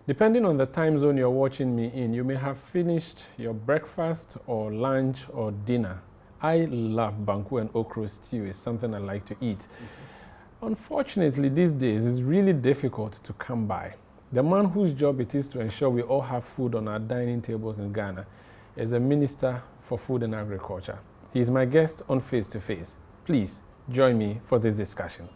Depending on the time zone you're watching me in, you may have finished your breakfast or lunch or dinner. I love banku and okra stew. It's something I like to eat. Unfortunately, these days, it's really difficult to come by. The man whose job it is to ensure we all have food on our dining tables in Ghana is the Minister for Food and Agriculture. He is my guest on Face to Face. Please join me for this discussion.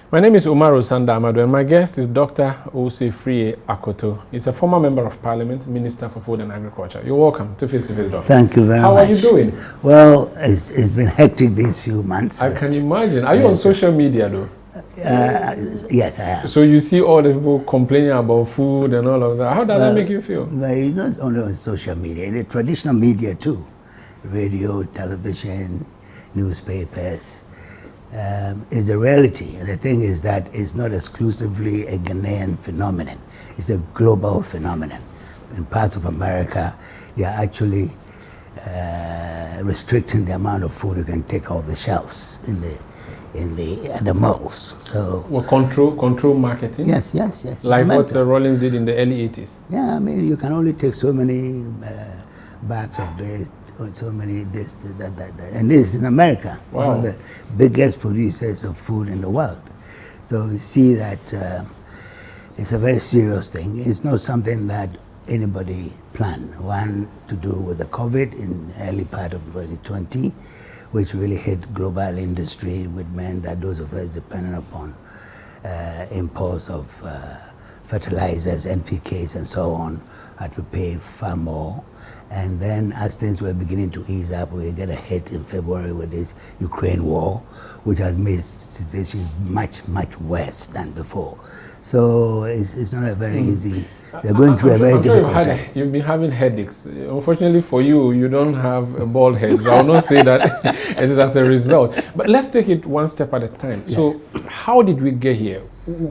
My name is Umaru Sandamado, and my guest is Dr. Owusu Afriyie Akoto. He's a former member of Parliament, Minister for Food and Agriculture. You're welcome to Face, Doctor. Thank you very much. How are you doing? Well, it's been hectic these few months. I can imagine. Are you on social media, though? Yes, I am. So you see all the people complaining about food and all of that. How does that make you feel? Well, it's not only on social media, the traditional media too. Radio, television, newspapers. Is a reality. And the thing is that it's not exclusively a Ghanaian phenomenon. It's a global phenomenon. In parts of America, they are actually restricting the amount of food you can take off the shelves at the malls. So control marketing. Yes. Like what Rollins did in the early 80s. Yeah, I mean you can only take so many bags of this. So many this, that, and this is in America, wow. One of the biggest producers of food in the world. So you see that it's a very serious thing. It's not something that anybody planned. One to do with the COVID in early part of 2020, which really hit global industry, which meant that those of us dependent upon imports of fertilizers, NPKs, and so on, had to pay far more. And then as things were beginning to ease up, we get a hit in February with this Ukraine war, which has made the situation much worse than before. So it's not a very easy, they're going through a very difficult time. You've been having headaches. Unfortunately for you, you don't have a bald head. I will not say that it is as a result. But let's take it one step at a time. Yes. So how did we get here?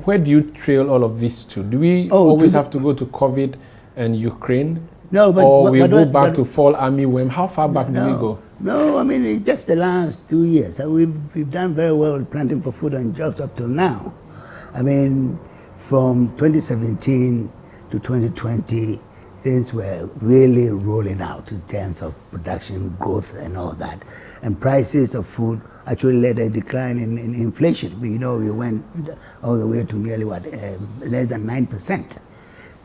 Where do you trail all of this to? Do we always have to go to COVID and Ukraine? No, but or we go back to fall army worm. How far back do we go? No, I mean it's just the last 2 years. We've done very well with planting for food and jobs up till now. I mean, from 2017 to 2020, things were really rolling out in terms of production growth and all that, and prices of food actually led a decline in inflation. We went all the way to nearly less than 9%.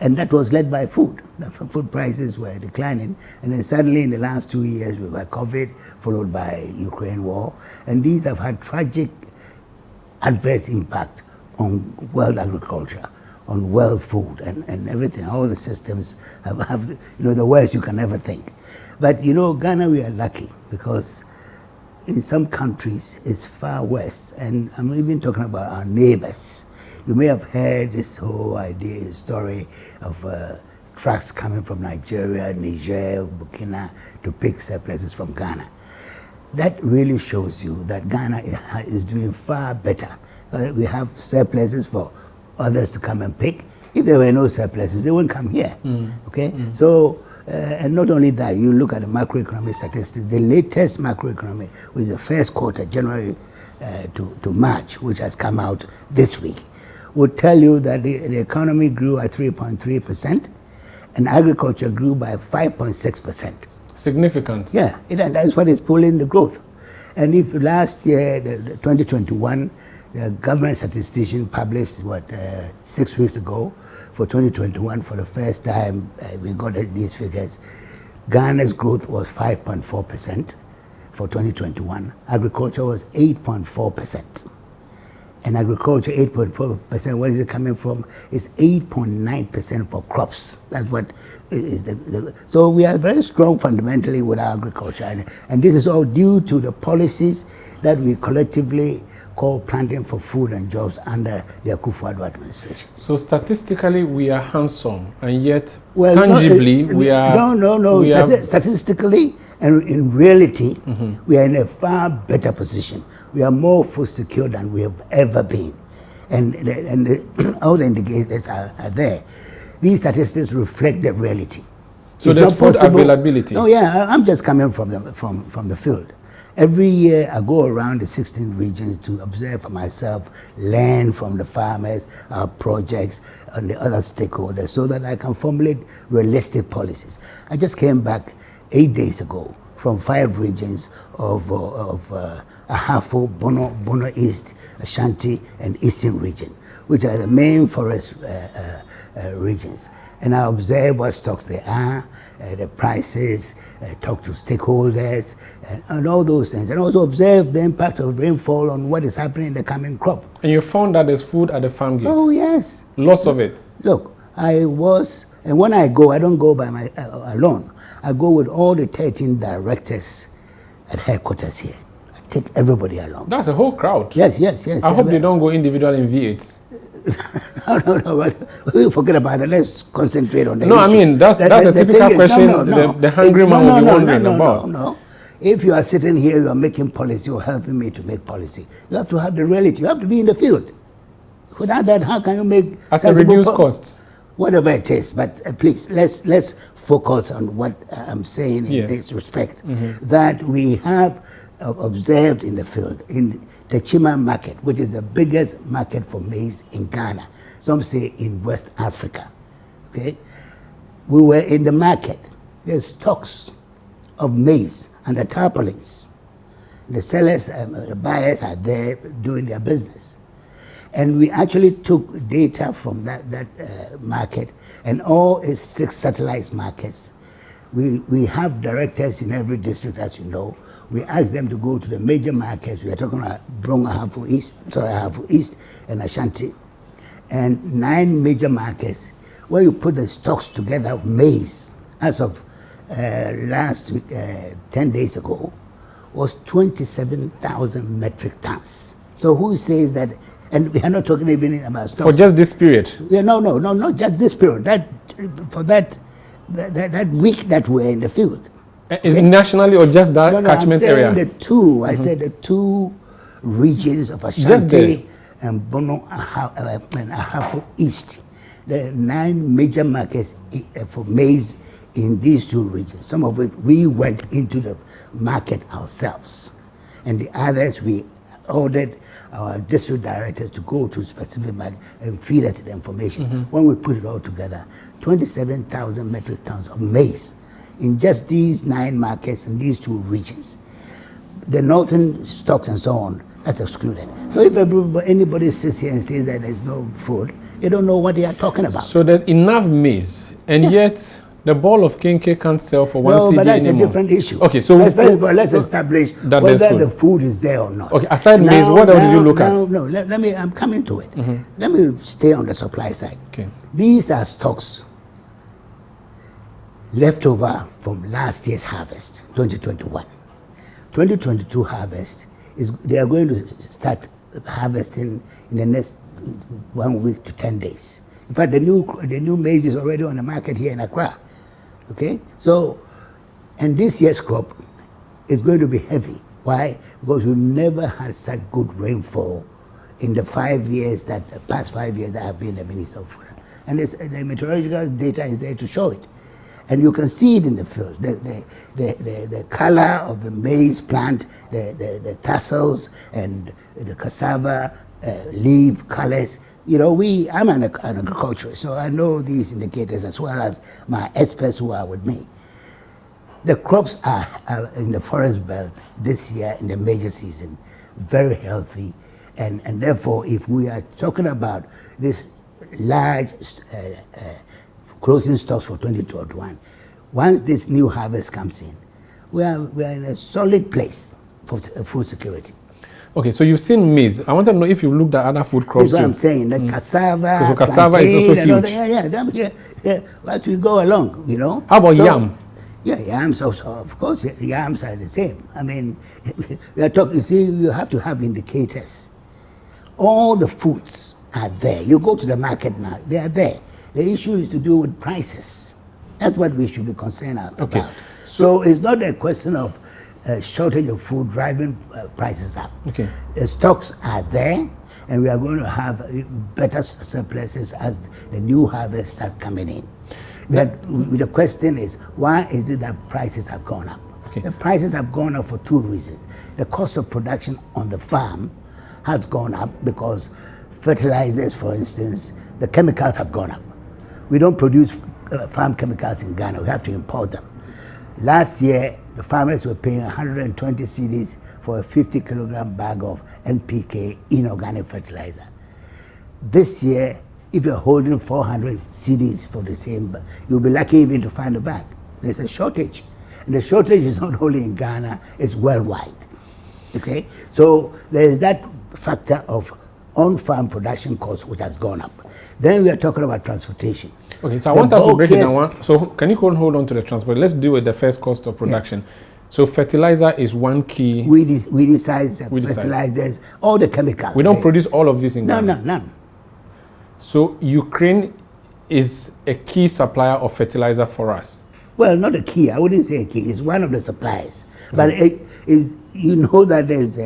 And that was led by food. The food prices were declining. And then suddenly in the last 2 years, we had COVID, followed by Ukraine war. And these have had tragic adverse impact on world agriculture, on world food and everything. All the systems have the worst you can ever think. But Ghana, we are lucky because in some countries it's far worse. And I'm even talking about our neighbors. You may have heard this whole story of trucks coming from Nigeria, Niger, Burkina to pick surpluses from Ghana. That really shows you that Ghana is doing far better. We have surpluses for others to come and pick. If there were no surpluses, they wouldn't come here. Okay? So, and not only that, you look at the macroeconomic statistics, the latest macroeconomic, which is the first quarter, January to March, which has come out this week, would tell you that the economy grew at 3.3% and agriculture grew by 5.6%. Significant. Yeah, and that's what is pulling the growth. And if last year, the 2021, the government statistician published 6 weeks ago for 2021, for the first time we got these figures, Ghana's growth was 5.4% for 2021. Agriculture was 8.4%. And agriculture, 8.4%, where is it coming from? It's 8.9% for crops. That's what is so we are very strong fundamentally with our agriculture. And this is all due to the policies that we collectively call planting for food and jobs under the Akufo-Addo administration. So statistically, we are handsome, and yet tangibly, we are... No. Statistically, and in reality, we are in a far better position. We are more food secure than we have ever been. And all the indicators are there. These statistics reflect the reality. So there's food availability. Oh yeah, I'm just coming from the field. Every year I go around the 16 regions to observe for myself, learn from the farmers, our projects, and the other stakeholders so that I can formulate realistic policies. I just came back 8 days ago from 5 regions of Ahafo, Bono East, Ashanti, and Eastern region, which are the main forest regions. And I observe what stocks there are, the prices, talk to stakeholders, and all those things. And also observe the impact of rainfall on what is happening in the coming crop. And you found that there's food at the farm gate? Oh, yes. Lots of it? Look, and when I go, I don't go by alone. I go with all the 13 directors at headquarters here. I take everybody along. That's a whole crowd. Yes. I hope they don't go individual in V8s. No, we forget about that. Let's concentrate on the issue. I mean, that's a typical question the hungry man will be wondering about. No. If you are sitting here, you are making policy or helping me to make policy, you have to have the reality. You have to be in the field. Without that, how can you make at a reduced cost? Whatever it is, but please, let's focus on what I'm saying in this respect. That we have observed in the field, in the Chima market, which is the biggest market for maize in Ghana. Some say in West Africa, okay? We were in the market. There's stocks of maize and the tarpaulins. The sellers, the buyers are there doing their business. And we actually took data from that market and all its 6 satellite markets. We have directors in every district, as you know. We ask them to go to the major markets. We are talking about Ahafo East and Ashanti. And 9 major markets where you put the stocks together of maize as of last week, 10 days ago, was 27,000 metric tons. So who says that? And we are not talking even about stocks. For just this period? Yeah, no, not just this period. For that week that we're in the field. Is it nationally or just that catchment area? I said the 2 regions of Ashanti and Bono and Ahafo East. The 9 major markets for maize in these 2 regions. Some of it we went into the market ourselves, and the others we ordered our district directors to go to specific market and feed us the information. When we put it all together, 27,000 metric tons of maize in just these 9 markets in these 2 regions. The northern stocks and so on, that's excluded. So if anybody sits here and says that there's no food, they don't know what they are talking about. So there's enough maize, and yet the ball of kinky can't sell for 1 cedi No, but that's anymore. a different issue. Okay, so let's establish that whether the food is there or not. Okay, aside maize, what else did you look at? No, I'm coming to it. Let me stay on the supply side. Okay. These are stocks left over from last year's harvest, 2021. 2022 harvest, they are going to start harvesting in the next 1 week to 10 days. In fact, the new maize is already on the market here in Accra. Okay? So, and this year's crop is going to be heavy. Why? Because we've never had such good rainfall in the past 5 years that I've been the Minister of Food. And the meteorological data is there to show it. And you can see it in the field, the color of the maize plant, the tassels and the cassava leaf colors. You know, I'm an agriculturist, so I know these indicators as well as my experts who are with me. The crops are in the forest belt this year in the major season, very healthy. And therefore, if we are talking about this large closing stocks for 2021, once this new harvest comes in, we are in a solid place for food security. Okay, so you've seen maize. I want to know if you looked at other food crops. That's what I'm saying. The cassava, so cassava is also huge. Yeah. As we go along, you know. How about yam? Yeah, yams also. Of course, yams are the same. I mean, we are talking. You see, you have to have indicators. All the foods are there. You go to the market now; they are there. The issue is to do with prices. That's what we should be concerned about. Okay. So it's not a question of shortage of food driving prices up. Okay. The stocks are there, and we are going to have better surpluses as the new harvest start coming in. The question is, why is it that prices have gone up? Okay. The prices have gone up for two reasons. The cost of production on the farm has gone up because fertilizers, for instance, the chemicals have gone up. We don't produce farm chemicals in Ghana. We have to import them. Last year, the farmers were paying 120 cedis for a 50-kilogram bag of NPK inorganic fertilizer. This year, if you're holding 400 cedis for the same bag, you'll be lucky even to find a bag. There's a shortage. And the shortage is not only in Ghana, it's worldwide. Okay? So there's that factor of on-farm production costs which has gone up. Then we are talking about transportation. Okay, so I want us to break it down. So can you hold on to the transport? Let's deal with the first cost of production. Yes. So fertilizer is one key. Weedicides, fertilizers, all the chemicals. We don't produce all of this in Ghana? No, none. So Ukraine is a key supplier of fertilizer for us? Well, not a key. I wouldn't say a key. It's one of the suppliers. Mm-hmm. But you know that there's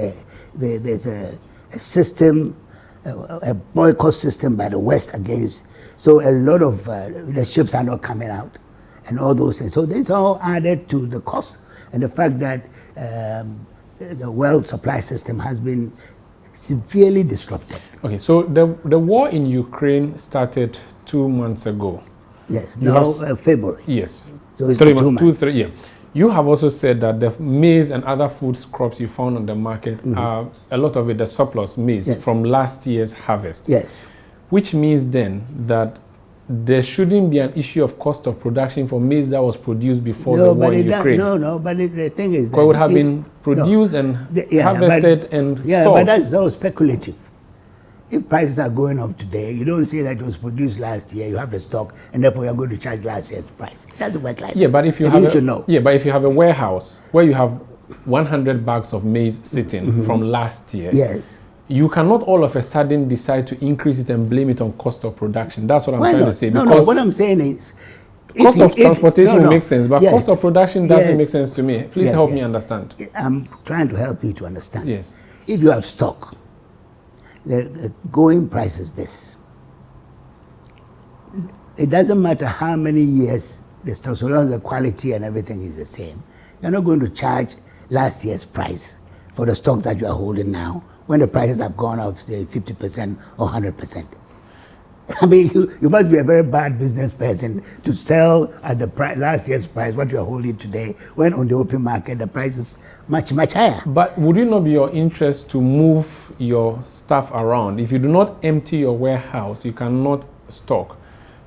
a system, a boycott system by the West against. So a lot of the ships are not coming out and all those things. So this all added to the cost and the fact that the world supply system has been severely disrupted. Okay, so the war in Ukraine started 2 months ago. Yes, February. Yes. So it's 2 months. 3, yeah. You have also said that the maize and other food crops you found on the market are a lot of it the surplus maize from last year's harvest. Yes. Which means then that there shouldn't be an issue of cost of production for maize that was produced before the war in Ukraine. But the thing is that it would have been produced and harvested and stored. Yeah, but that's all speculative. If prices are going up today, you don't say that it was produced last year, you have the stock, and therefore you're going to charge last year's price. It doesn't work like that. But if you if you have a warehouse where you have 100 bags of maize sitting from last year, yes, you cannot all of a sudden decide to increase it and blame it on cost of production. That's what I'm trying to say. No, what I'm saying is, cost of transportation makes sense, but cost of production doesn't make sense to me. Please help me understand. I'm trying to help you to understand. Yes. If you have stock, the going price is this. It doesn't matter how many years the stock, so long as the quality and everything is the same. You're not going to charge last year's price for the stock that you are holding now when the prices have gone up, say, 50% or 100%. I mean, you must be a very bad business person to sell at the last year's price what you are holding today, when on the open market the price is much, much higher. But would it not be your interest to move your stuff around? If you do not empty your warehouse, you cannot stock.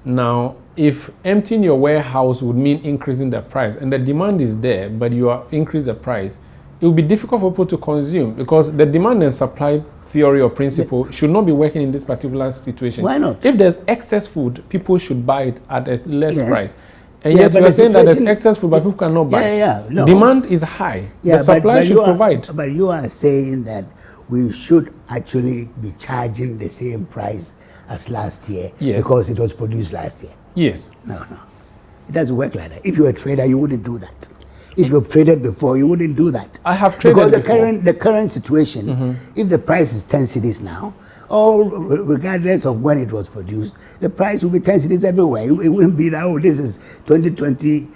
Now, if emptying your warehouse would mean increasing the price, and the demand is there, but you are increase the price, it will be difficult for people to consume because the demand and supply theory or principle should not be working in this particular situation. Why not? If there's excess food, people should buy it at a less price. And yet you are saying that there's excess food, but people cannot buy. No. Demand is high. The supply should provide. But you are saying that we should actually be charging the same price as last year because it was produced last year. Yes. No. It doesn't work like that. If you're a trader, you wouldn't do that. If you've traded before, you wouldn't do that. I have traded before. Because the current situation, if the price is 10 cedis now, or regardless of when it was produced, the price will be 10 cedis everywhere. It wouldn't be that, this is 2020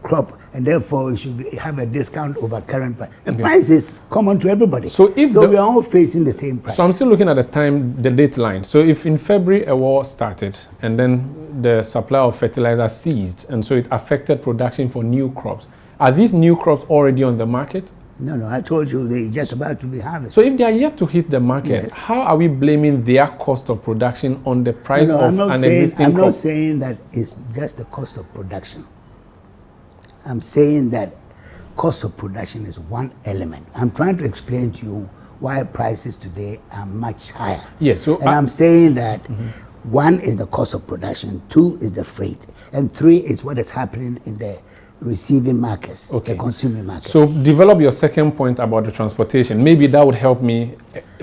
crop, and therefore it should have a discount over current price. The price is common to everybody. So we are all facing the same price. So I'm still looking at the date line. So if in February a war started, and then the supply of fertilizer ceased, and so it affected production for new crops, are these new crops already on the market? No, I told you they're just about to be harvested. So if they are yet to hit the market, how are we blaming their cost of production on the price of an existing crop? I'm not saying that it's just the cost of production. I'm saying that cost of production is one element. I'm trying to explain to you why prices today are much higher. Yes. And I'm saying that one is the cost of production, two is the freight, and three is what is happening in the receiving markets, the consuming markets. So develop your second point about the transportation. Maybe that would help me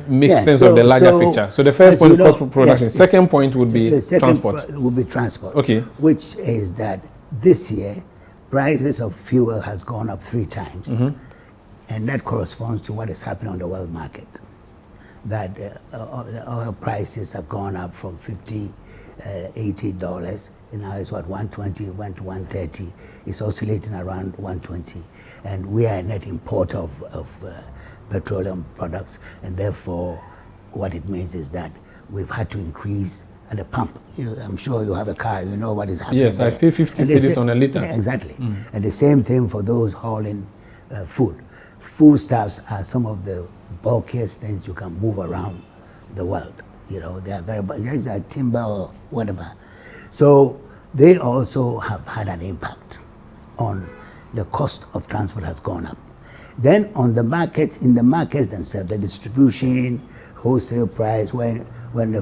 make sense of the larger picture. So the first point, cost of production. Second point would be transport. Would be transport. Okay. Which is that this year, prices of fuel has gone up 3 times. And that corresponds to what is happening on the world market. That the oil prices have gone up from $50 $80. And now it's what, 120, went to 130. It's oscillating around 120. And we are a net importer of petroleum products. And therefore, what it means is that we've had to increase at the pump. I'm sure you have a car, you know what is happening. Yes, I pay 50 cedis on a liter. Yeah, exactly. And the same thing for those hauling food. Foodstuffs are some of the bulkiest things you can move around the world. You know, they are very, it's like timber or whatever. So they also have had an impact on the cost of transport has gone up. Then on the markets, in the markets themselves, the distribution, wholesale price, when the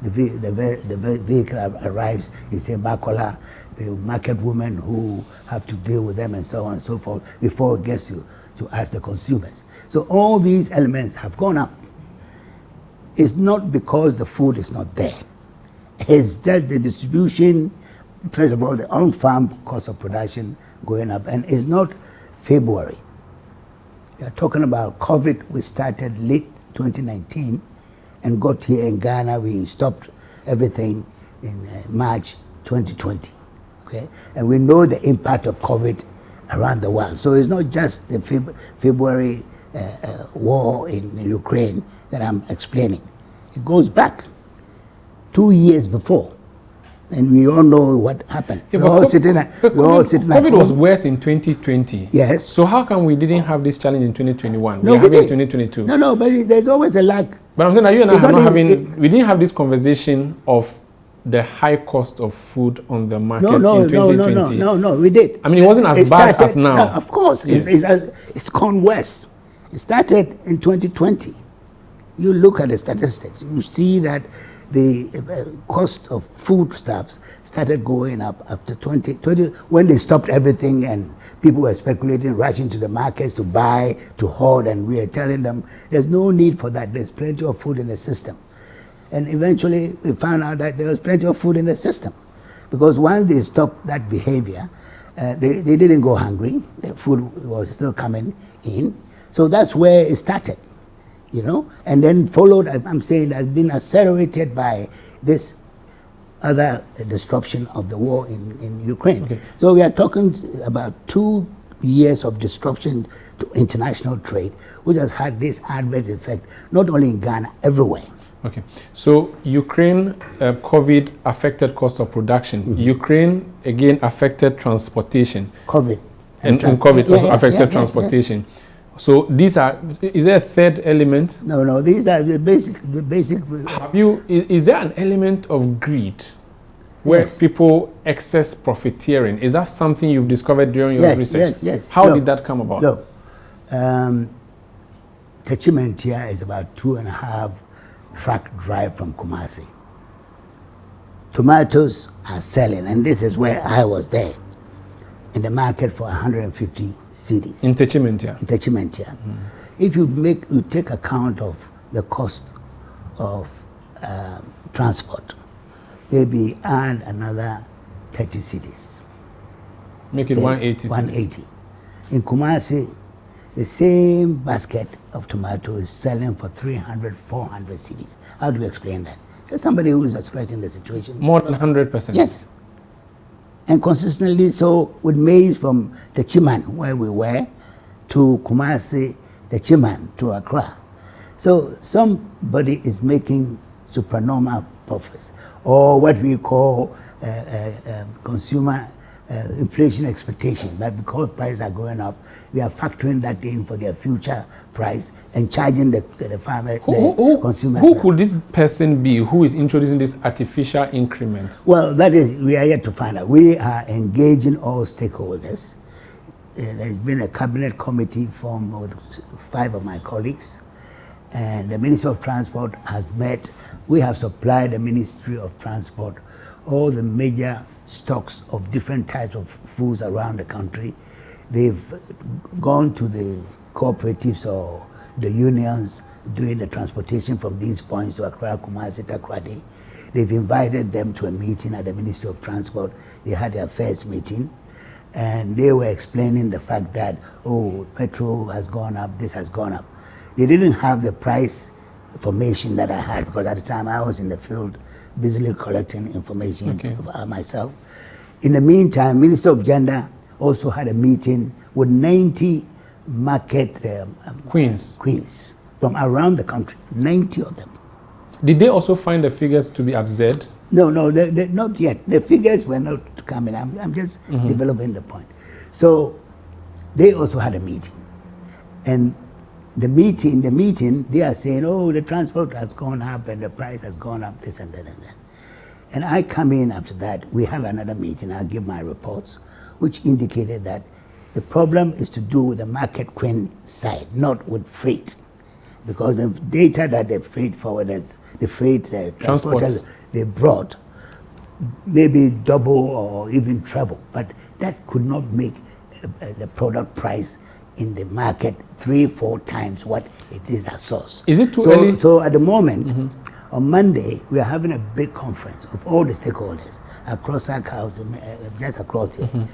vehicle arrives in say Bakola, the market women who have to deal with them and so on and so forth before it gets to us, the consumers. So all these elements have gone up. It's not because the food is not there. It's just the distribution, first of all, the on-farm cost of production going up. And it's not February. We are talking about COVID. We started late 2019 and got here in Ghana. We stopped everything in March 2020. Okay? And we know the impact of COVID around the world. So it's not just the February war in Ukraine that I'm explaining. It goes back 2 years before. And we all know what happened. Yeah, we're all sitting at COVID was worse in 2020. Yes. So how come we didn't have this challenge in 2021? No, we have it in 2022. No, but there's always a lag. But I'm saying that you and I are not having, we didn't have this conversation of the high cost of food on the market in 2020. No, we did. I mean, it wasn't as bad as now. No, of course, Yes. it's gone worse. It started in 2020. You look at the statistics, you see that the cost of foodstuffs started going up after 2020 when they stopped everything and people were speculating, rushing to the markets to buy, to hoard, and we are telling them there's no need for that. There's plenty of food in the system. And eventually we found out that there was plenty of food in the system because once they stopped that behavior, they didn't go hungry. The food was still coming in. So that's where it started. You know, and then followed, I'm saying, has been accelerated by this other disruption of the war in Ukraine. Okay. So we are talking about 2 years of disruption to international trade, which has had this adverse effect, not only in Ghana, everywhere. Okay, so Ukraine, COVID affected cost of production. Ukraine, again, affected transportation. COVID. And COVID also affected transportation. So these are, is there a third element? No, these are the basic. Is there an element of greed where people excess profiteering? Is that something you've discovered during your research? Yes. How did that come about? Look, Techimantia is about 2.5 truck drive from Kumasi. Tomatoes are selling, and this is where I was there, in the market for 150 cedis. In Techimantia? In Techimantia. If you take account of the cost of transport, maybe add another 30 cedis. Make it 180 180. In Kumasi, the same basket of tomato is selling for 300, 400 cedis. How do you explain that? There's somebody who is exploiting the situation. More than 100%? Yes. And consistently so with maize from the Chiman, where we were, to Kumasi, the Chiman, to Accra. So somebody is making supernormal profits, or what we call consumer inflation expectation, that because prices are going up, they are factoring that in for their future price and charging the farmer, the consumers. Who could this person be who is introducing this artificial increment? Well, that is, we are yet to find out. We are engaging all stakeholders. There's been a cabinet committee formed with 5 of my colleagues, and the Ministry of Transport has met. We have supplied the Ministry of Transport all the major stocks of different types of foods around the country. They've gone to the cooperatives or the unions doing the transportation from these points to Accra, Kumasi, Takoradi. They've invited them to a meeting at the Ministry of Transport. They had their first meeting, and they were explaining the fact that, oh, petrol has gone up, this has gone up. They didn't have the price information that I had, because at the time I was in the field busily collecting information myself. In the meantime, Minister of Gender also had a meeting with 90 market queens from around the country, 90 of them. Did they also find the figures to be absurd? No, not yet. The figures were not coming. I'm just developing the point. So they also had a meeting. And the meeting, they are saying, oh, the transport has gone up and the price has gone up, this and that and that. And I come in after that, we have another meeting, I give my reports, which indicated that the problem is to do with the market queen side, not with freight. Because the data that the freight forwarders, the freight transporters, they brought, maybe double or even treble, but that could not make the product price in the market 3-4 times what it is at source. Is it too early? So at the moment, on Monday, we are having a big conference of all the stakeholders across our house, just across here.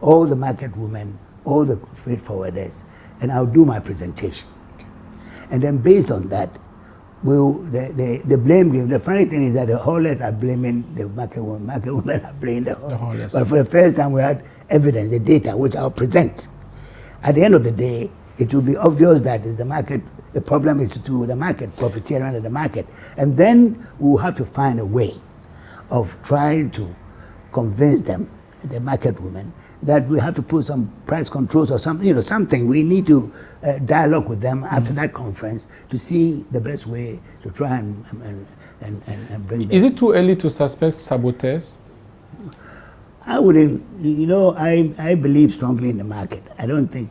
All the market women, all the freight forwarders, and I'll do my presentation. And then based on that, the blame game. The funny thing is that the haulers are blaming the market women are blaming the haulers. But for the first time, we had evidence, the data, which I'll present. At the end of the day, it will be obvious that is the market. The problem is to do with the market, profiteering of the market. And then we'll have to find a way of trying to convince them, the market women, that we have to put some price controls or something, something. We need to dialogue with them after that conference to see the best way to try and bring them. Is it too early to suspect saboteurs? I wouldn't, I believe strongly in the market. I don't think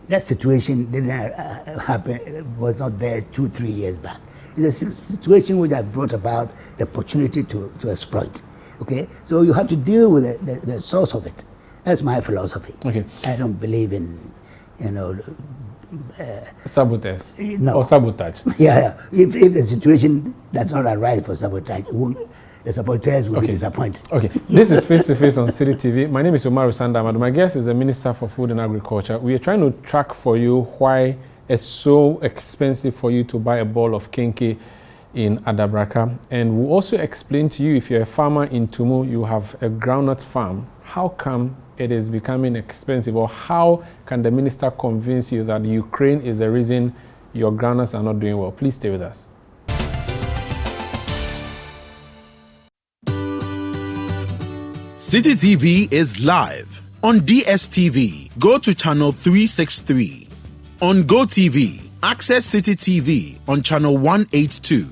that situation didn't happen, was not there 2-3 years back. It's a situation which has brought about the opportunity to exploit. Okay, so you have to deal with the source of it. That's my philosophy. Okay, I don't believe in, saboteurs. No. Or sabotage. Yeah. If the situation does not arise for sabotage, the saboteurs will be disappointed. Okay, this is Face to Face on City TV. My name is Owusu Sandamadu. My guest is the Minister for Food and Agriculture. We are trying to track for you why it's so expensive for you to buy a ball of kenkey in Adabraka, and we'll also explain to you, if you're a farmer in Tumu, you have a groundnut farm, how come it is becoming expensive, or how can the minister convince you that Ukraine is the reason your groundnuts are not doing well? Please stay with us. City TV is live on DSTV. Go to channel 363. On GoTV, access City TV on channel 182.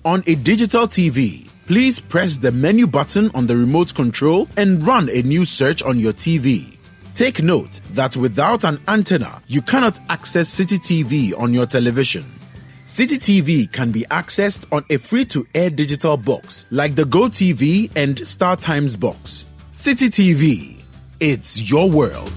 On a digital TV, please press the menu button on the remote control and run a new search on your TV. Take note that without an antenna, you cannot access City TV on your television. City TV can be accessed on a free-to-air digital box like the GoTV and StarTimes box. City TV, it's your world.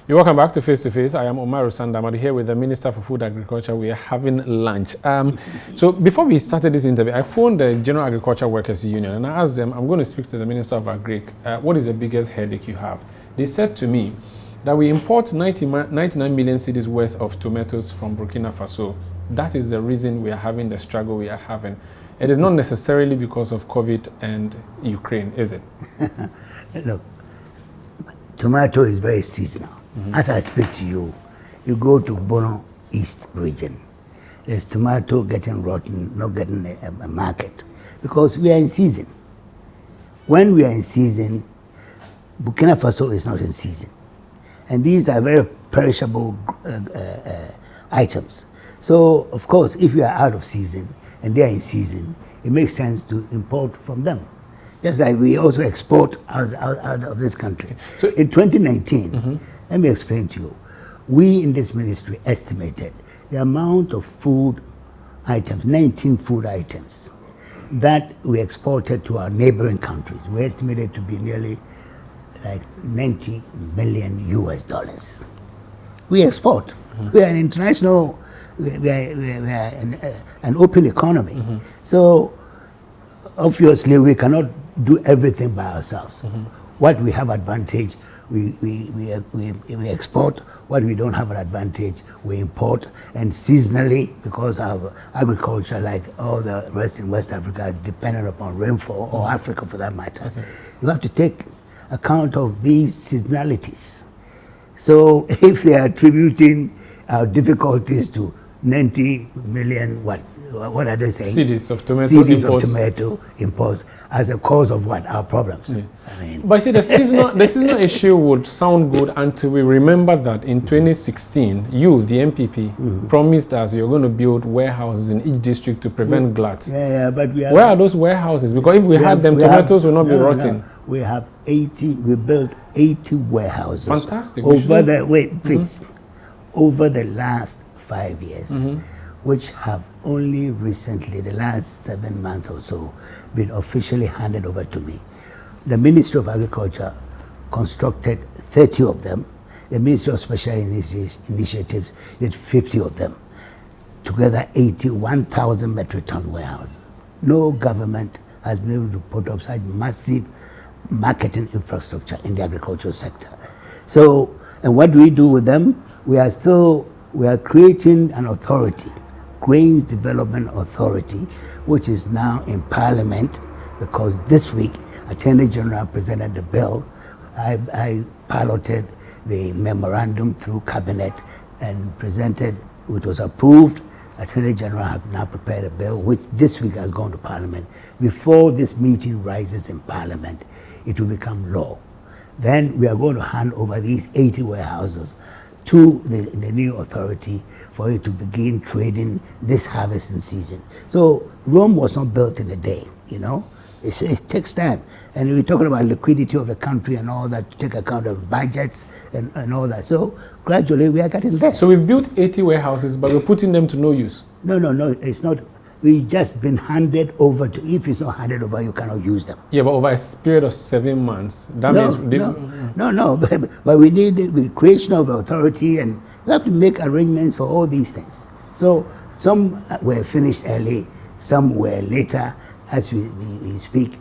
You're welcome back to Face to Face. I am Owusu Sandamadu here with the Minister for Food and Agriculture. We are having lunch. So before we started this interview, I phoned the General Agriculture Workers Union and I asked them, I'm going to speak to the Minister of Agric, what is the biggest headache you have? They said to me that we import 99 million cedis worth of tomatoes from Burkina Faso. That is the reason we are having the struggle we are having. It is not necessarily because of COVID and Ukraine, is it? Look, tomato is very seasonal. As I speak to you, you go to Bono East region. There's tomato getting rotten, not getting a market, because we are in season. When we are in season, Burkina Faso is not in season. And these are very perishable items. So, of course, if you are out of season and they are in season, it makes sense to import from them. Just like we also export out of this country. So in 2019, let me explain to you, we in this ministry estimated the amount of food items, 19 food items, that we exported to our neighboring countries. We estimated to be nearly like $90 million US. We export. We are an international, we are an open economy. So obviously we cannot do everything by ourselves. What we have advantage, we export. What we don't have an advantage, we import. And seasonally, because of agriculture, like all the rest in West Africa, are dependent upon rainfall, or Africa for that matter, you have to take account of these seasonalities. So if they are attributing our difficulties to 90 million, what are they saying? Seeds of tomato Seeds imports. of tomato imports as a cause of what? Our problems. Yeah. I mean, But see, the seasonal issue would sound good until we remember that in 2016, you, the MPP, promised us you're going to build warehouses in each district to prevent gluts. yeah, but we have, Where are those warehouses? Because if we had them, tomatoes will not be rotting. No. We have 80, we built 80 warehouses. Fantastic. Over the, wait, please, over the last 5 years, which have only recently, the last 7 months or so, been officially handed over to me. The Ministry of Agriculture constructed 30 of them. The Ministry of Special Initiatives did 50 of them. Together, 81,000 metric ton warehouses. No government has been able to put up such massive marketing infrastructure in the agricultural sector. So, and what do we do with them? We are creating an authority, Grains Development Authority, which is now in Parliament, because this week Attorney General presented the bill. I piloted the memorandum through Cabinet and presented, it was approved. Attorney General has now prepared a bill which this week has gone to Parliament. Before this meeting rises in Parliament, it will become law. Then we are going to hand over these 80 warehouses to the new authority for it to begin trading this harvesting season. So Rome was not built in a day, you know. It takes time. And we're talking about liquidity of the country and all that, to take account of budgets and all that. So gradually we are getting there. So we've built 80 warehouses, but we're putting them to no use. No, it's not. We've just been handed over to, if it's not handed over, you cannot use them. Yeah, but over a period of 7 months, that means... But we need the creation of authority, and we have to make arrangements for all these things. So some were finished early, some were later as we speak.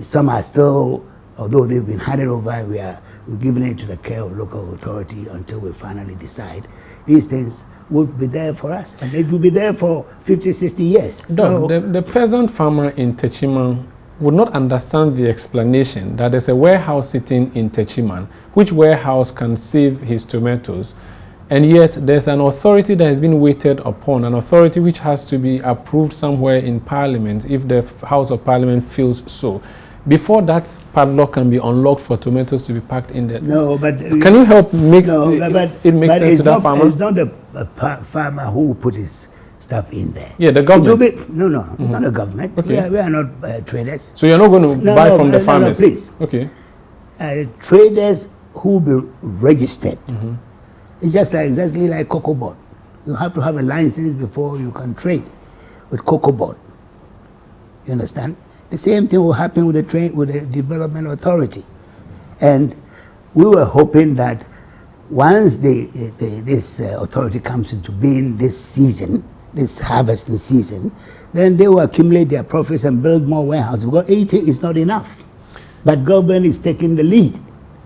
Some are still, although they've been handed over, we're giving it to the care of local authority until we finally decide. These things will be there for us, and it will be there for 50, 60 years. Doc, the peasant farmer in Techiman would not understand the explanation that there's a warehouse sitting in Techiman, which warehouse can save his tomatoes, and yet there's an authority that has been waited upon, an authority which has to be approved somewhere in Parliament if the House of Parliament feels so. Before that padlock can be unlocked for tomatoes to be packed in there. No, but... Can you help make it make sense to that farmer? It's not the farmer who put his stuff in there. Yeah, the government. It's not the government. Okay. We are not traders. So you're not going to buy from the farmers? No, please. Okay. Traders who be registered. It's just exactly like cocoa board. You have to have a license before you can trade with cocoa board. You understand? The same thing will happen with the development authority. And we were hoping that once this authority comes into being this season, this harvesting season, then they will accumulate their profits and build more warehouses. Because 80 is not enough. But government is taking the lead.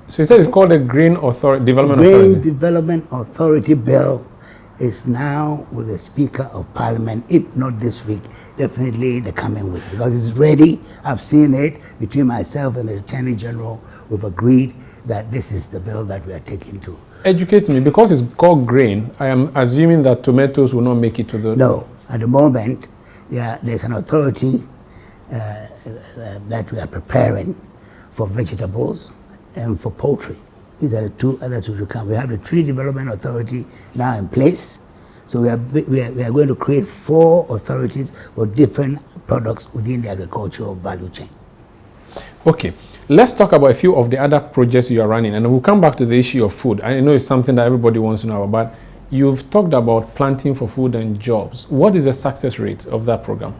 So you said it's called the Grain Development Authority. Grain Development Authority bill is now with the Speaker of Parliament, if not this week, definitely the coming week, because it's ready. I've seen it between myself and the Attorney General. We've agreed that this is the bill that we are taking to. Educate me, because it's called grain, I am assuming that tomatoes will not make it to the... No, at the moment, there's an authority that we are preparing for vegetables and for poultry. These are the two others which will come. We have the Tree Development Authority now in place. So we are going to create 4 authorities for different products within the agricultural value chain. Okay, let's talk about a few of the other projects you are running, and we'll come back to the issue of food. I know it's something that everybody wants to know about, but you've talked about planting for food and jobs. What is the success rate of that program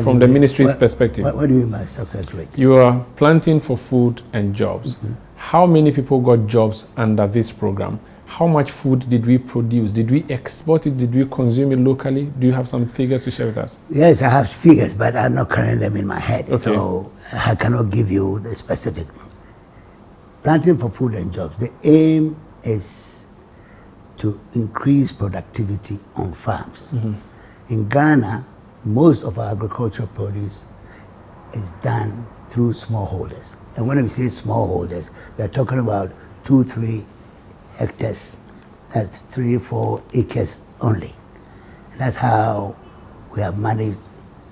from the ministry's perspective? What do you mean by success rate? You are planting for food and jobs. How many people got jobs under this program? How much food did we produce? Did we export it? Did we consume it locally? Do you have some figures to share with us? Yes, I have figures, but I'm not carrying them in my head. Okay. So I cannot give you the specific. Planting for Food and Jobs, the aim is to increase productivity on farms. In Ghana, most of our agricultural produce is done through smallholders. And when we say smallholders, we're talking about 2-3 hectares, that's 3-4 acres only. And that's how we have managed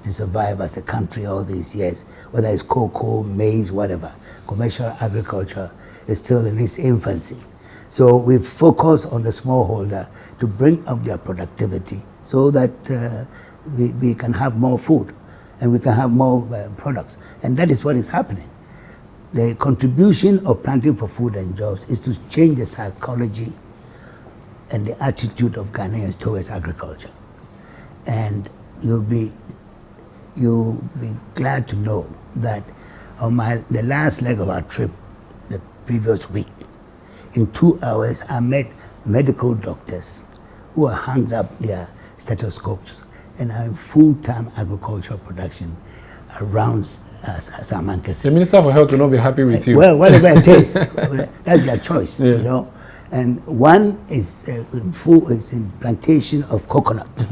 to survive as a country all these years, whether it's cocoa, maize, whatever. Commercial agriculture is still in its infancy. So we focus on the smallholder to bring up their productivity so that we can have more food and we can have more products. And that is what is happening. The contribution of Planting for Food and Jobs is to change the psychology and the attitude of Ghanaians towards agriculture. And you'll be glad to know that on the last leg of our trip, the previous week, in 2 hours, I met medical doctors who are hung up their stethoscopes and are in full-time agricultural production around Samanka. The Minister for Health will not be happy with you. Well, whatever it is, that's their choice, you know. And one is in plantation of coconut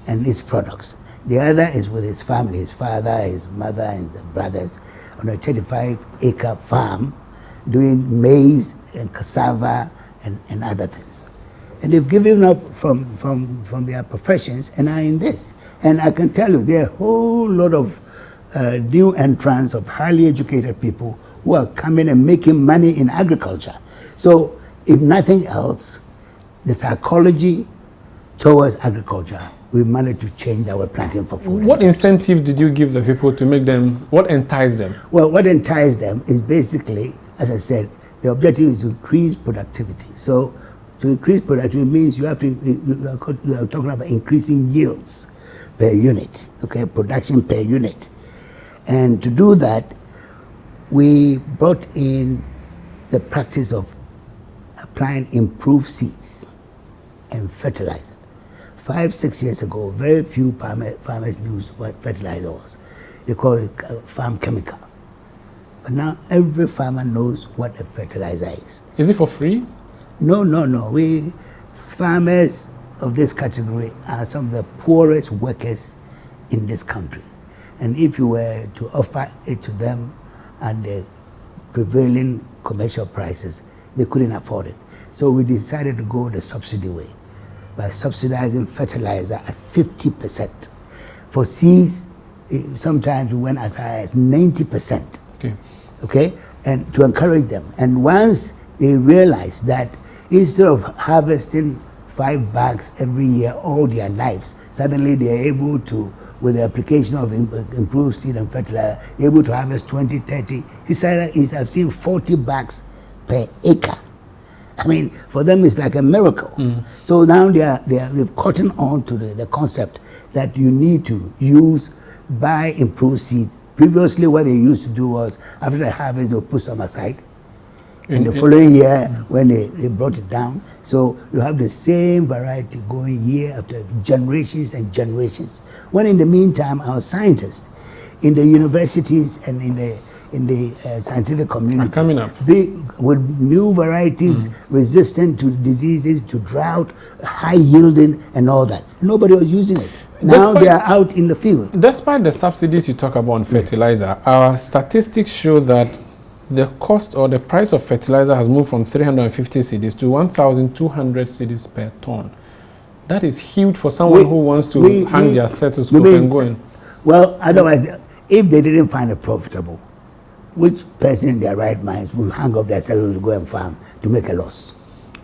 and its products. The other is with his family, his father, his mother, and his brothers on a 35-acre farm doing maize and cassava and other things. And they've given up from their professions and are in this. And I can tell you, there are a whole lot of new entrants of highly educated people who are coming and making money in agriculture. So if nothing else, the psychology towards agriculture, we managed to change our Planting for Food. What incentive did you give the people to make them, what enticed them? Well, what enticed them is basically, as I said, the objective is to increase productivity. So to increase productivity means you are talking about increasing yields per unit, okay, production per unit. And to do that, we brought in the practice of applying improved seeds and fertilizer. 5-6 years ago, very few farmers knew what fertilizer was. They call it farm chemical. But now every farmer knows what a fertilizer is. Is it for free? No. Farmers of this category are some of the poorest workers in this country. And if you were to offer it to them at the prevailing commercial prices, they couldn't afford it. So we decided to go the subsidy way by subsidizing fertilizer at 50%. For seeds, sometimes we went as high as 90%. Okay? And to encourage them. And once they realized that instead of harvesting 5 bags every year all their lives, suddenly they are able to, with the application of improved seed and fertilizer, they're able to harvest 20, 30. I've seen 40 bags per acre. I mean, for them it's like a miracle. So now they've caught on to the concept that you need to buy improved seed. Previously, what they used to do was, after the harvest, they would put some aside. In the following year, when they brought it down, so you have the same variety going year after generations and generations. When in the meantime, our scientists in the universities and in the scientific community are coming up with new varieties resistant to diseases, to drought, high yielding, and all that. Nobody was using it. Now they are out in the field. Despite the subsidies you talk about on fertilizer, our statistics show that the cost or the price of fertilizer has moved from 350 cedis to 1,200 cedis per ton. That is huge for someone who wants to hang their stethoscope and go in. Well, otherwise, if they didn't find it profitable, which person in their right minds will hang up their stethoscope to go and farm to make a loss?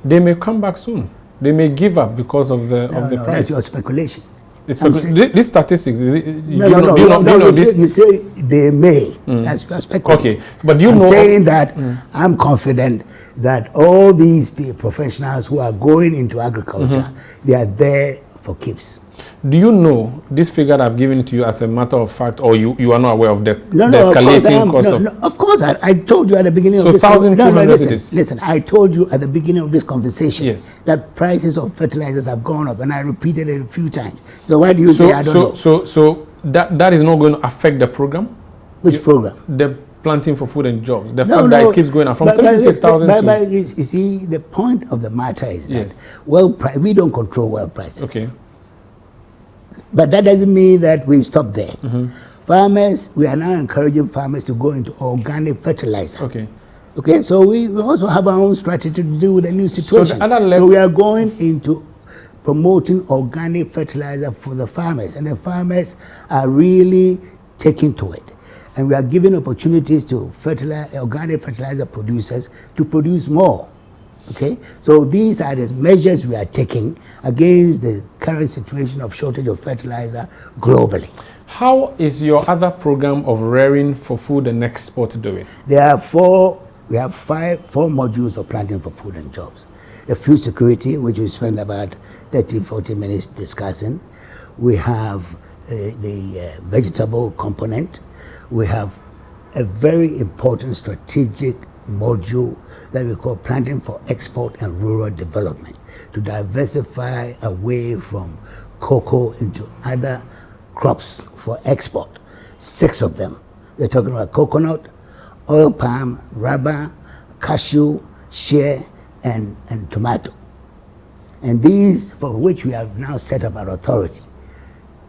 They may come back soon. They may give up because of the price. That's your speculation. This statistics, is it, you say they may. That's your speculation. Okay, but you know. I'm saying that I'm confident that all these professionals who are going into agriculture, they are there for keeps. Do you know this figure I've given to you as a matter of fact, or you are not aware of the escalating cost of? Of course, I told you at the beginning of this. So 1,200 listen, I told you at the beginning of this conversation that prices of fertilizers have gone up, and I repeated it a few times. So why do you say I don't know? So that is not going to affect the program? Which program? The planting for food and jobs? The fact that it keeps going up from 36,000 to... But you see, the point of the matter is that we don't control well prices. Okay. But that doesn't mean that we stop there. Farmers, we are now encouraging farmers to go into organic fertilizer. Okay. Okay, so we also have our own strategy to deal with the new situation. So we are going into promoting organic fertilizer for the farmers, and the farmers are really taking to it. And we are giving opportunities to organic fertilizer producers to produce more. Okay, so these are the measures we are taking against the current situation of shortage of fertilizer globally. How is your other program of rearing for food and export doing? We have four modules of planting for food and jobs. The food security, which we spent about 30-40 minutes discussing. We have the vegetable component. We have a very important strategic module that we call planting for export and rural development, to diversify away from cocoa into other crops for export. 6 of them. They're talking about coconut, oil palm, rubber, cashew, shea, and tomato. And these, for which we have now set up an authority.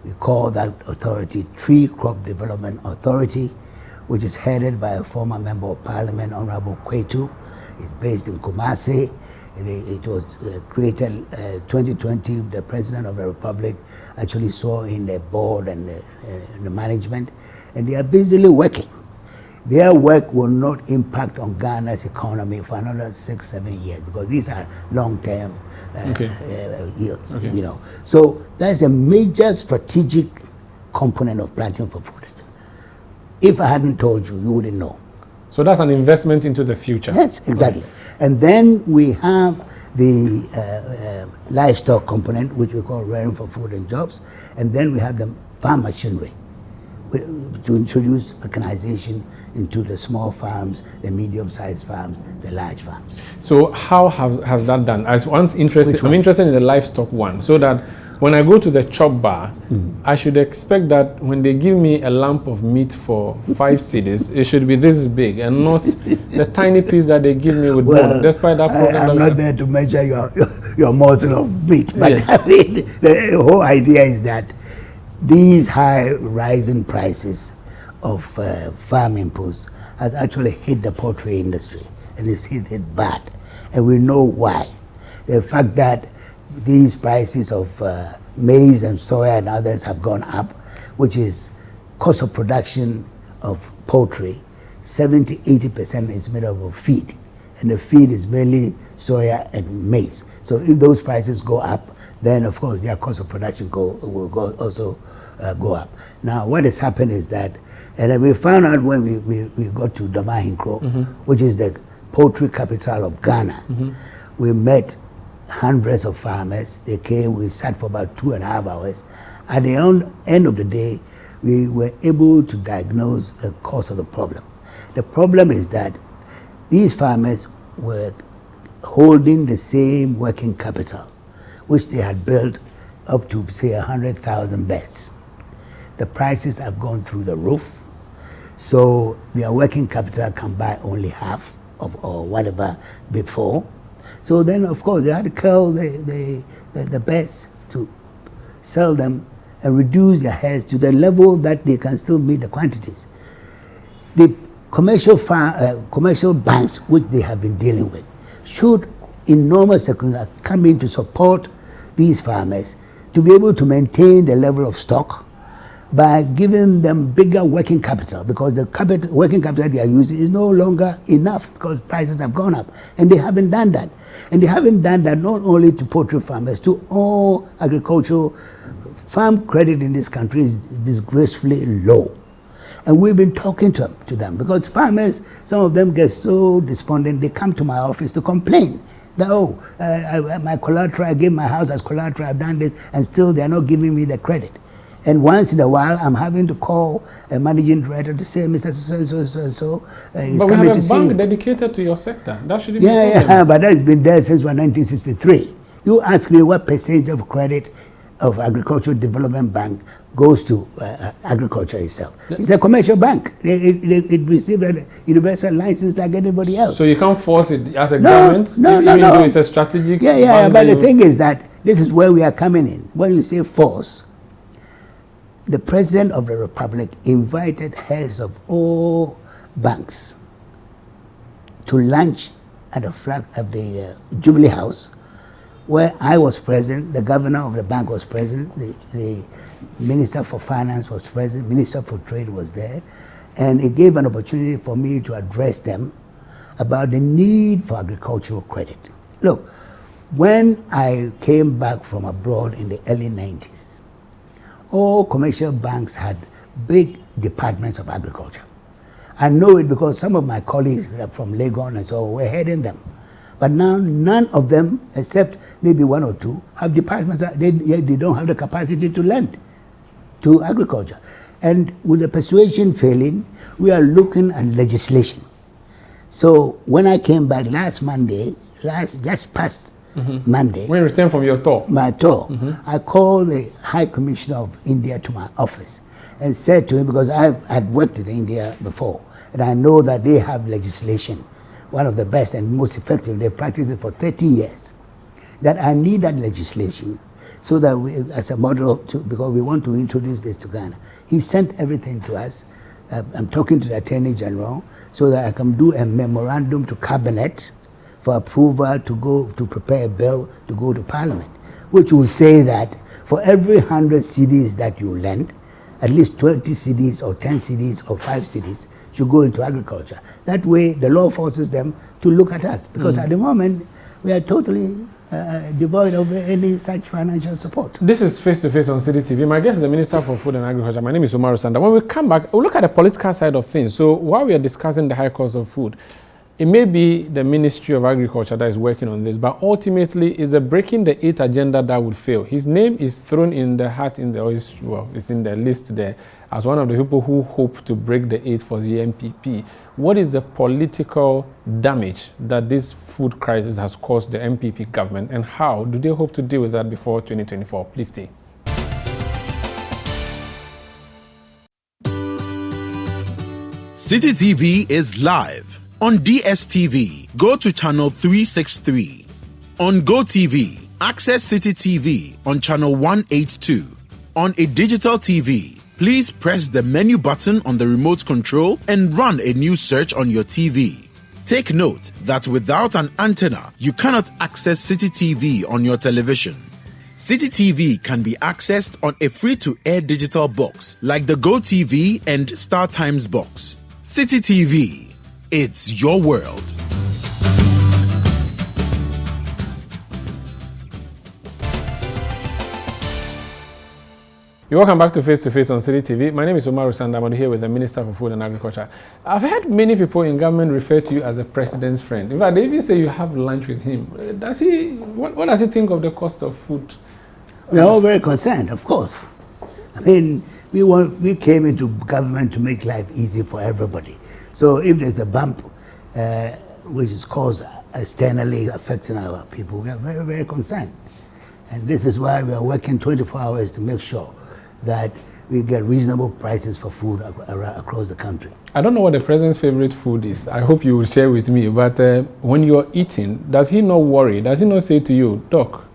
We call that authority Tree Crop Development Authority, which is headed by a former member of parliament, Honorable Akoto. It's based in Kumasi. It was created 2020. The President of the Republic actually saw in the board and the management, and they are busily working. Their work will not impact on Ghana's economy for another 6-7 years, because these are long-term yields. Okay. You know, so that's a major strategic component of planting for food. If I hadn't told you, you wouldn't know. So that's an investment into the future. Yes, exactly. And then we have the livestock component, which we call rearing for food and jobs. And then we have the farm machinery, to introduce mechanization into the small farms, the medium-sized farms, the large farms. So how has that done? I'm interested in the livestock one, so that when I go to the chop bar, I should expect that when they give me a lump of meat for 5 cedis, it should be this big and not the tiny piece that they give me with bone. Despite that program, I'm not there to measure your morsel of meat, but I mean, the whole idea is that these high rising prices of farm inputs has actually hit the poultry industry, and it's hit it bad, and we know why. The fact that these prices of maize and soya and others have gone up, which is cost of production of poultry, 70-80% is made up of feed, and the feed is mainly soya and maize. So if those prices go up, then of course their cost of production will also go up. Now what has happened is that, and we found out when we got to Damahinkro, which is the poultry capital of Ghana, we met hundreds of farmers. They came, we sat for about 2.5 hours. At the end of the day, we were able to diagnose the cause of the problem. The problem is that these farmers were holding the same working capital, which they had built up to, say, 100,000 beds. The prices have gone through the roof, so their working capital can buy only half of or whatever before. So then, of course, they had to kill the beds to sell them and reduce their heads to the level that they can still meet the quantities. The commercial banks, which they have been dealing with, should, in normal circumstances, come in to support these farmers to be able to maintain the level of stock by giving them bigger working capital, because the working capital they are using is no longer enough because prices have gone up, and they haven't done that. And they haven't done that not only to poultry farmers, to all agricultural. Farm credit in this country is disgracefully low. And we've been talking to them because farmers, some of them get so despondent, they come to my office to complain that, my collateral, I gave my house as collateral, I've done this, and still they're not giving me the credit. And once in a while, I'm having to call a managing director to say, Mr. So, he's but coming we have to a see bank you. dedicated to your sector. That shouldn't be Yeah, but that's been there since 1963. You ask me what percentage of credit of Agricultural Development Bank goes to agriculture itself. It's a commercial bank. It received a universal license like anybody else. So you can't force it as a government? No. Though it's a strategic Yeah, but the thing is that this is where we are coming in. When you say force, the President of the Republic invited heads of all banks to lunch at the Jubilee House, where I was present, the governor of the bank was present, the Minister for Finance was present, Minister for Trade was there, and it gave an opportunity for me to address them about the need for agricultural credit. Look, when I came back from abroad in the early 90s, all commercial banks had big departments of agriculture. I know it because some of my colleagues from Legon and so were heading them. But now none of them, except maybe one or two, have departments. They don't have the capacity to lend to agriculture. And with the persuasion failing, we are looking at legislation. So when I came back last Monday, just past Monday. When you returned from your tour? My tour. I called the High Commissioner of India to my office and said to him, because I had worked in India before, and I know that they have legislation, one of the best and most effective. They practice it for 30 years. That I need that legislation so that we, as a model, because we want to introduce this to Ghana. He sent everything to us. I'm talking to the Attorney General so that I can do a memorandum to Cabinet for approval to go to prepare a bill to go to Parliament, which will say that for every 100 cedis that you lend, at least 20 cedis or 10 cedis or 5 cedis should go into agriculture. That way, the law forces them to look at us, because at the moment, we are totally devoid of any such financial support. This is Face to Face on City TV. My guest is the Minister for Food and Agriculture. My name is Umaru Sanda. When we come back, we'll look at the political side of things. So while we are discussing the high cost of food, it may be the Ministry of Agriculture that is working on this, but ultimately it's a breaking the 8th agenda that would fail. His name is thrown in the hat it's in the list there as one of the people who hope to break the 8th for the MPP. What is the political damage that this food crisis has caused the MPP government, and how do they hope to deal with that before 2024? Please stay. City TV is live. On DSTV, go to channel 363. On GoTV, access City TV on channel 182. On a digital TV, please press the menu button on the remote control and run a new search on your TV. Take note that without an antenna, you cannot access City TV on your television. City TV can be accessed on a free-to-air digital box like the GoTV and Star Times box. City TV. It's your world. You're welcome back to Face on City TV. My name is Umaru Sanda. I'm here with the Minister for Food and Agriculture. I've heard many people in government refer to you as the president's friend. In fact, they even say you have lunch with him. What does he think of the cost of food? We're all very concerned, of course. I mean, we came into government to make life easy for everybody. So if there's a bump which is caused externally affecting our people, we are very, very concerned. And this is why we are working 24 hours to make sure that we get reasonable prices for food across the country. I don't know what the president's favorite food is. I hope you will share with me. But when you're eating, does he not worry? Does he not say to you, Doc,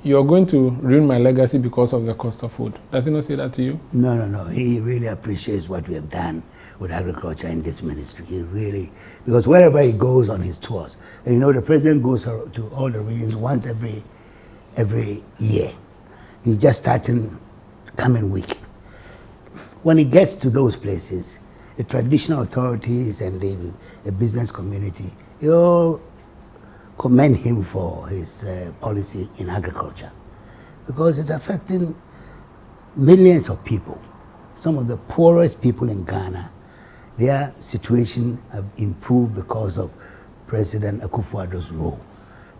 you're going to ruin my legacy because of the cost of food? Does he not say that to you? No. He really appreciates what we have done with agriculture in this ministry. He really, because wherever he goes on his tours, and you know, the president goes to all the regions once every year. He's just starting coming week. When he gets to those places, the traditional authorities and the business community, they all commend him for his policy in agriculture, because it's affecting millions of people. Some of the poorest people in Ghana, their situation have improved because of President Akufo-Addo's role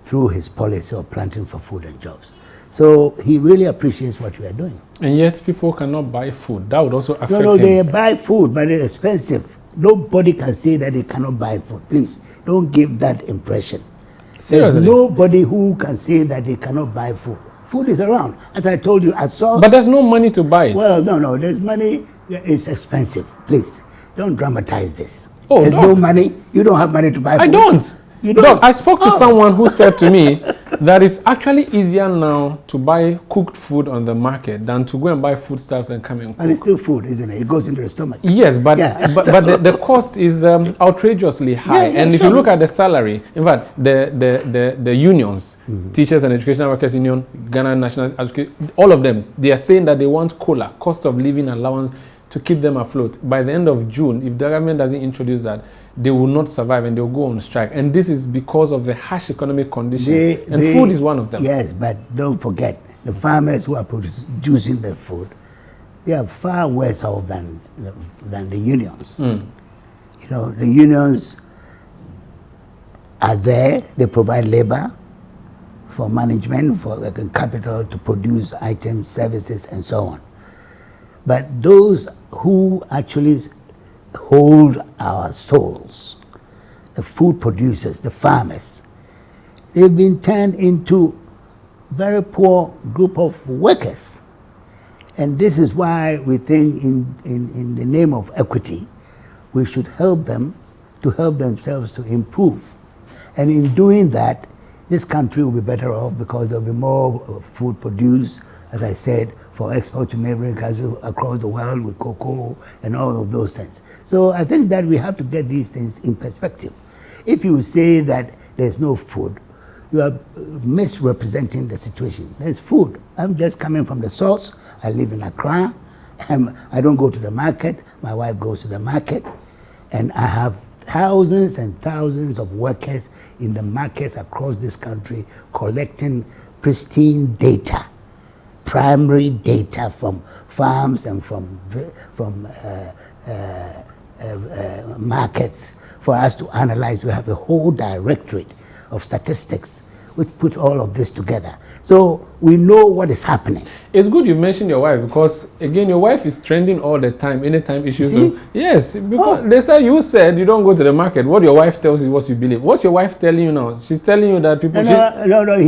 through his policy of planting for food and jobs. So he really appreciates what we are doing. And yet people cannot buy food. That would also affect him. No, they buy food, but it's expensive. Nobody can say that they cannot buy food. Please, don't give that impression. Seriously? There's nobody who can say that they cannot buy food. Food is around. As I told you, at source. But there's no money to buy it. Well, no, there's money. It's expensive. Please, don't dramatize this. Oh, there's Doc. no money. You don't have money to buy food. I don't. You don't? Doc, I spoke to someone who said to me that it's actually easier now to buy cooked food on the market than to go and buy foodstuffs and come and cook. And it's still food, isn't it? It goes into the stomach. Yes, but Yeah. but the cost is outrageously high. Yeah, and if sure. you look at the salary, in fact, the unions, Teachers and Educational Workers Union, Ghana National Education, all of them, they are saying that they want COLA, cost of living allowance, to keep them afloat. By the end of June, if the government doesn't introduce that, they will not survive and they'll go on strike. And this is because of the harsh economic conditions. Food is one of them. Yes, but don't forget, the farmers who are producing the food, they are far worse off than the unions. You know, the unions are there, they provide labor for management, for capital to produce items, services, and so on. But those who actually hold our souls, the food producers, the farmers, they've been turned into very poor group of workers. And this is why we think in the name of equity, we should help them to help themselves to improve. And in doing that, this country will be better off because there'll be more food produced, as I said, for export to neighboring countries across the world with cocoa and all of those things. So I think that we have to get these things in perspective. If you say that there's no food, you are misrepresenting the situation. There's food. I'm just coming from the source. I live in Accra. I don't go to the market. My wife goes to the market. And I have thousands and thousands of workers in the markets across this country collecting pristine data, primary data from farms and from markets for us to analyze. We have a whole directorate of statistics which put all of this together. So we know what is happening. It's good you mentioned your wife because, again, your wife is trending all the time, anytime issues. Yes, because they say you said you don't go to the market. What your wife tells you, what you believe. What's your wife telling you now? She's telling you that people... No,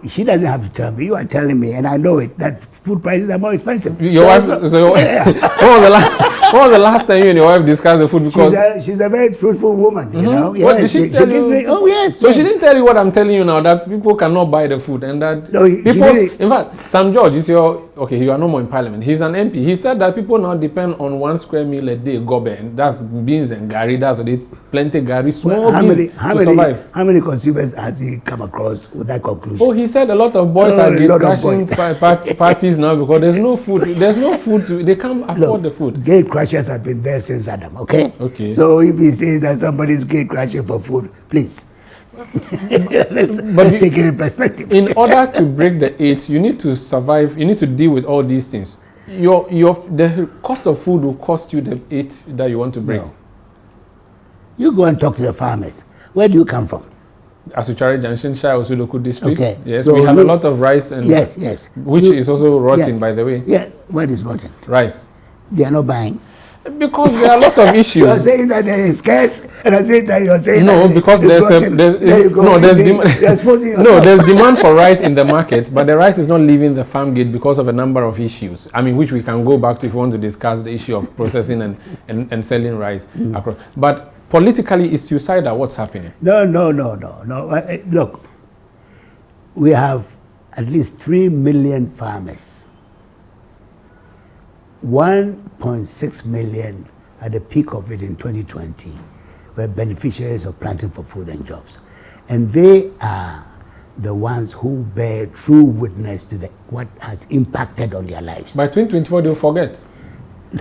she doesn't have to tell me. You are telling me, and I know it, that food prices are more expensive. Your wife... So when was the last time you and your wife discussed the food? Because she's a very truthful woman, you know. What did she tell you? Oh, yes. So she didn't tell you what I'm telling you now, that people cannot buy the food and that in fact, Sam George is you are no more in parliament. He's an MP. He said that people now depend on 1 square meal a day, gobe, and that's beans and gari. That's what they plenty gari, small beans to survive. How many consumers has he come across with that conclusion? Oh, he said a lot of boys are gate crashing parties now because there's no food. There's no food. They can't afford the food. Gate crashers have been there since Adam. Okay. So if he says that somebody's gate crashing for food, please. let's take it in perspective. In order to break the 8, you need to survive. You need to deal with all these things. The cost of food will cost you the 8 that you want to break. No. You go and talk to the farmers. Where do you come from? Asuchari Junction, Shai Osu local district. Okay. Yes, so we have a lot of rice and yes, which is also rotten, by the way. Yeah, what is rotten? Rice. They are not buying. Because there are a lot of issues. You are saying that there is scarce, and I say that you are saying no, that because there's demand for rice in the market, but the rice is not leaving the farm gate because of a number of issues. I mean, which we can go back to if you want to discuss the issue of processing and selling rice across. But politically, it's suicidal. What's happening? No. Look, we have at least 3 million farmers. 1.6 million at the peak of it in 2020 were beneficiaries of Planting for Food and Jobs. And they are the ones who bear true witness to what has impacted on their lives. By 2024, they'll forget.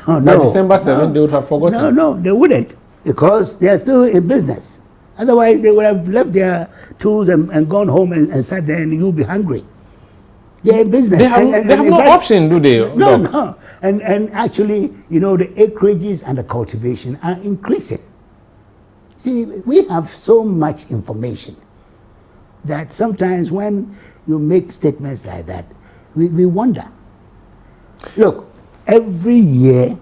No. By December 7th, they would have forgotten. No, they wouldn't, because they are still in business. Otherwise, they would have left their tools and gone home and sat there and you'll be hungry. They're in business. They have no option, do they? No. And actually, you know, the acreages and the cultivation are increasing. See, we have so much information that sometimes when you make statements like that, we wonder. Look, every year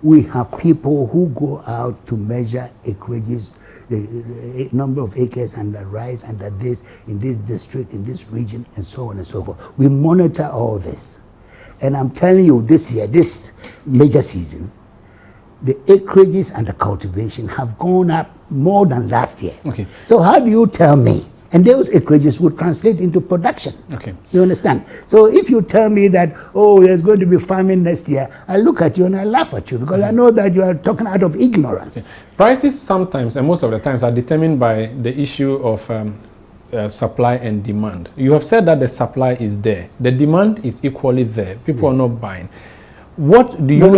we have people who go out to measure acreages, the number of acres under rice, under this, in this district, in this region, and so on and so forth. We monitor all this. And I'm telling you, this year, this major season, the acreages and the cultivation have gone up more than last year. Okay. So how do you tell me? And those acreages would translate into production. Okay. You understand? So if you tell me that, oh, there's going to be famine next year, I look at you and I laugh at you because I know that you are talking out of ignorance. Okay. Prices sometimes, and most of the times, are determined by the issue of supply and demand. You have said that the supply is there. The demand is equally there. People are not buying. What do you...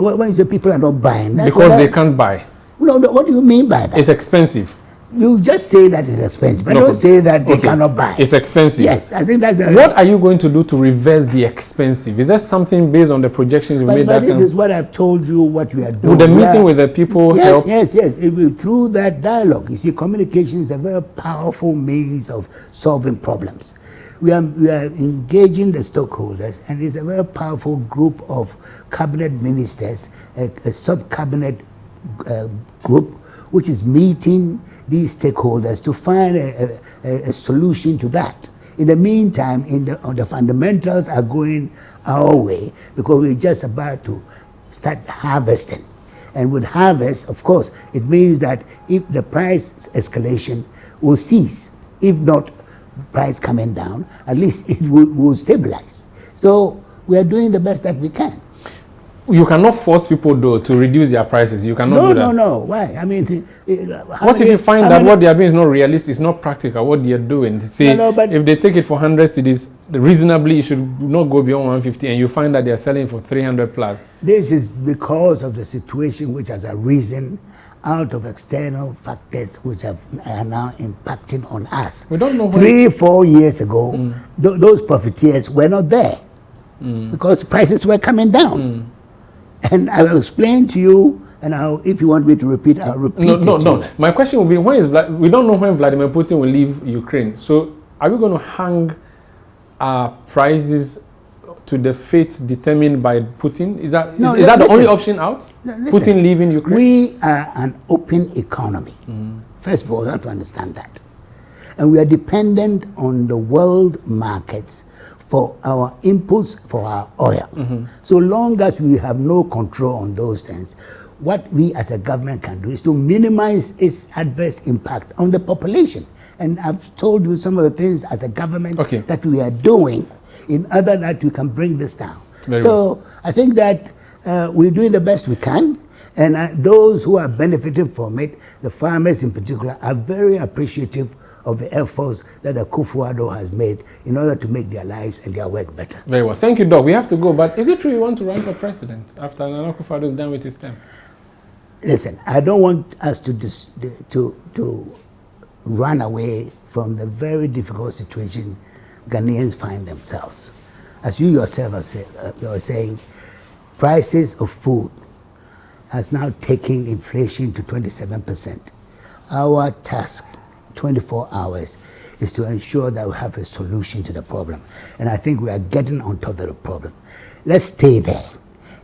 When you say people are not buying... Because they can't buy. No, what do you mean by that? It's expensive. You just say that it's expensive, but don't say that they cannot buy. It's expensive. Yes, I think that's... What are you going to do to reverse the expensive? Is there something based on the projections you made? But this is what I've told you, what we are doing. Would the meeting with the people help? Yes. Through that dialogue. You see, communication is a very powerful means of solving problems. We are engaging the stakeholders, and it's a very powerful group of cabinet ministers, a sub-cabinet group, which is meeting these stakeholders to find a solution to that. In the meantime, the fundamentals are going our way because we're just about to start harvesting. And with harvest, of course, it means that if the price escalation will cease, if not price coming down, at least it will stabilize. So we are doing the best that we can. You cannot force people, though, to reduce their prices. You cannot do that. No. Why? I mean... What if you find that what they are doing is not realistic, it's not practical, what they are doing? Say, if they take it for 100 cedis, reasonably it should not go beyond 150, and you find that they are selling for 300 plus. This is because of the situation which has arisen out of external factors which are now impacting on us. We don't know 3-4 years ago, those profiteers were not there because prices were coming down. And I will explain to you, and if you want me to repeat, I'll repeat it. No. My question will be, we don't know when Vladimir Putin will leave Ukraine. So are we going to hang our prices to the fate determined by Putin? Is that the only option out? Putin leaving Ukraine? We are an open economy. First of all, you have to understand that. And we are dependent on the world markets for our inputs, for our oil. So long as we have no control on those things, what we as a government can do is to minimize its adverse impact on the population. And I've told you some of the things as a government that we are doing in order that we can bring this down. So I think that we're doing the best we can. And those who are benefiting from it, the farmers in particular, are very appreciative of the efforts that Akufo-Addo has made in order to make their lives and their work better. Very well. Thank you, Doc. We have to go, but is it true you want to run for president after Nana Akufo-Addo is done with his term? Listen, I don't want us to run away from the very difficult situation Ghanaians find themselves. As you yourself are saying, prices of food has now taken inflation to 27%. Our task 24 hours is to ensure that we have a solution to the problem. And I think we are getting on top of the problem. Let's stay there.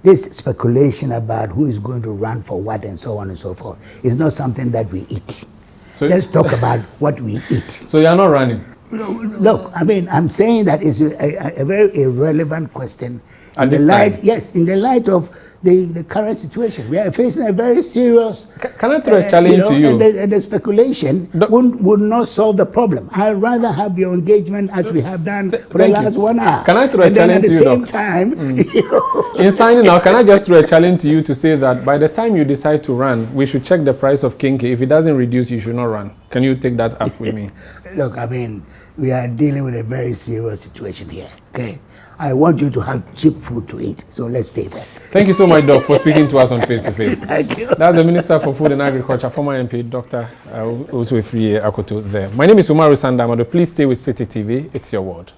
This speculation about who is going to run for what and so on and so forth is not something that we eat. So let's talk about what we eat. So you are not running? Look, I mean, I'm saying that it's a very irrelevant question. In the light of the current situation. We are facing a very serious... Can I throw a challenge to you? And the speculation would not solve the problem. I'd rather have your engagement as we have done for the last 1 hour. Can I throw a challenge to you, at the same time... In signing now, can I just throw a challenge to you to say that by the time you decide to run, we should check the price of Kinky. If it doesn't reduce, you should not run. Can you take that up with me? Look, I mean, we are dealing with a very serious situation here, okay? I want you to have cheap food to eat, so let's stay there. Thank you so much, Doc, for speaking to us on Face to Face. Thank you. That's the Minister for Food and Agriculture, former MP, Dr. Owusu Afriyie Akoto there. My name is Umaru Sandamado. Please stay with City TV. It's your word.